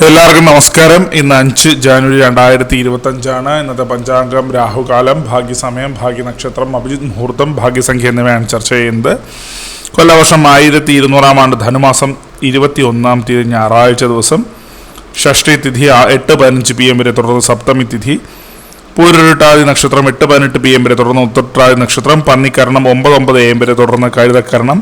എല്ലാവർക്കും നമസ്കാരം. ഇന്ന് 5 ജാനുവരി 2025 ഇന്നത്തെ പഞ്ചാംഗം, രാഹുകാലം, ഭാഗ്യസമയം, ഭാഗ്യനക്ഷത്രം, അഭിജിത് മുഹൂർത്തം, ഭാഗ്യസംഖ്യ എന്നിവയാണ് ചർച്ച ചെയ്യുന്നത്. കൊല്ലവർഷം 1200 ആണ്ട്, ധനുമാസം 21 തീയതി ഞായറാഴ്ച ദിവസം, ഷഷ്ടി തിഥി 8:15 PM വരെ തുടർന്ന് സപ്തമി തിഥി, പൂരുരുട്ടാതി നക്ഷത്രം 8:18 PM വരെ തുടർന്ന് ഉത്രട്ടാതി നക്ഷത്രം, പന്നിക്കരണം 9:09 AM വരെ തുടർന്ന് കഴുതക്കരണം,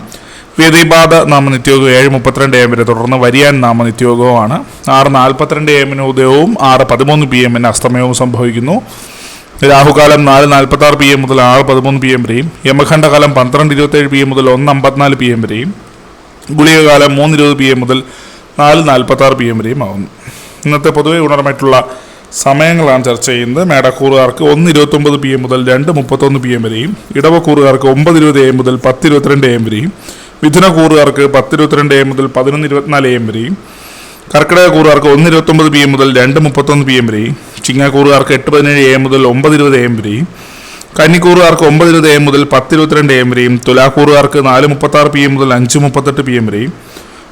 വ്യതിപാത നാമനിത്യോഗവും 7:32 AM വരെ തുടർന്ന് വരിയാൻ നാമനിത്യോഗവുമാണ്. 6:42 AM ഉദയവും 6:13 PM അസ്തമയവും സംഭവിക്കുന്നു. രാഹുകാലം 4:46 PM മുതൽ 6:13 PM വരെയും, യമഖണ്ഡകാലം 12:27 PM മുതൽ 1:54 PM വരെയും, ഗുളികകാലം 3:20 PM മുതൽ 4:46 PM വരെയും ആകുന്നു. ഇന്നത്തെ പൊതുവെ ഗുണപരമായിട്ടുള്ള സമയങ്ങളാണ് ചർച്ച ചെയ്യുന്നത്. മേടക്കൂറുകാർക്ക് 1:29 PM മുതൽ 2:31 PM വരെയും, ഇടവക്കൂറുകാർക്ക് 9:20 AM മുതൽ 10:22 AM വരെയും, മിഥുനക്കൂറുകാർക്ക് 10:22 AM മുതൽ 11:24 AM വരെയും, കർക്കിടകക്കൂറുകാർക്ക് 1:29 PM മുതൽ 2:31 PM വരെയും, ചിങ്ങക്കൂറുകാർക്ക് 8:17 AM മുതൽ 9:20 AM വരെയും, കന്നിക്കൂറുകാർക്ക് 9:20 AM മുതൽ 10:22 AM വരെയും, തുലാക്കൂറുകാർക്ക് 4:36 PM മുതൽ 5:38 PM വരെയും,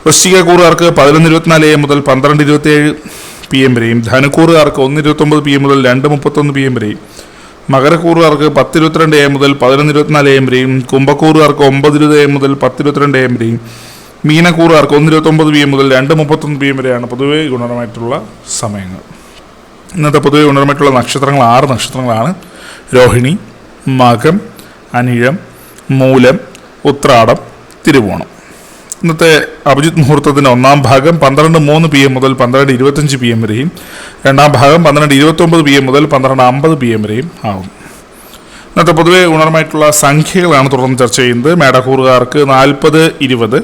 വൃശ്ചികക്കൂറുകാർക്ക് 11:24 AM മുതൽ 12:27 PM വരെയും, ധനുക്കൂറുകാർക്ക് 1:29 PM മുതൽ 2:31 PM വരെയും, മകരക്കൂറുകാർക്ക് 10:22 AM മുതൽ 11:24 AM വരെയും, കുംഭക്കൂറുകാർക്ക് 9:20 AM മുതൽ 10:22 AM വരെയും, മീനക്കൂറുകാർക്ക് 1:29 PM മുതൽ 2:31 PM വരെയാണ് പൊതുവെ ഗുണപരമായിട്ടുള്ള സമയങ്ങൾ. ഇന്നത്തെ പൊതുവെ ഗുണപരമായിട്ടുള്ള നക്ഷത്രങ്ങൾ 6 നക്ഷത്രങ്ങളാണ്: രോഹിണി, മകം, അനിഴം, മൂലം, ഉത്രാടം, തിരുവോണം. ഇന്നത്തെ അഭിജിത് മുഹൂർത്തത്തിൻ്റെ ഒന്നാം ഭാഗം 12:03 PM മുതൽ 12:25 PM വരെയും, രണ്ടാം ഭാഗം 12:29 PM മുതൽ 12:50 PM വരെയും ആകും. ഇന്നത്തെ പൊതുവെ ഗുണപരമായിട്ടുള്ള സംഖ്യകളാണ് തുടർന്ന് ചർച്ച ചെയ്യുന്നത്. മേടക്കൂറുകാർക്ക് 40:20,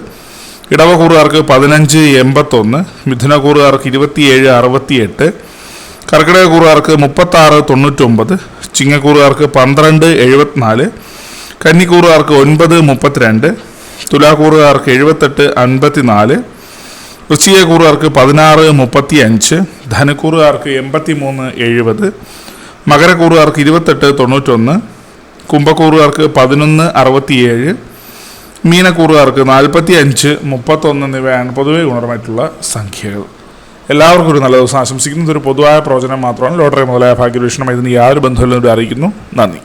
ഇടവക്കൂറുകാർക്ക് 15:81, മിഥുനക്കൂറുകാർക്ക് 27:68, കർക്കിടകക്കൂറുകാർക്ക് 36:99, ചിങ്ങക്കൂറുകാർക്ക് 12:74, കന്നിക്കൂറുകാർക്ക് 9:32, തുലാക്കൂറുകാർക്ക് 78:54, വൃശ്ചികക്കൂറുകാർക്ക് 16:35, ധനുക്കൂറുകാർക്ക് 83:70, മകരക്കൂറുകാർക്ക് 28:91, കുംഭക്കൂറുകാർക്ക് 11:67, മീനക്കൂറുകാർക്ക് 45:31 എന്നിവയാണ് പൊതുവെ ഗുണപരമായിട്ടുള്ള സംഖ്യകൾ. എല്ലാവർക്കും ഒരു നല്ല ദിവസം ആശംസിക്കുന്നത്. ഒരു പൊതുവായ പ്രവചനം മാത്രമാണ്. ലോട്ടറി മുതലായ ഭാഗ്യവീക്ഷണം ഇതിന് യാതൊരു ബന്ധമില്ലെന്ന് അറിയിക്കുന്നു. നന്ദി.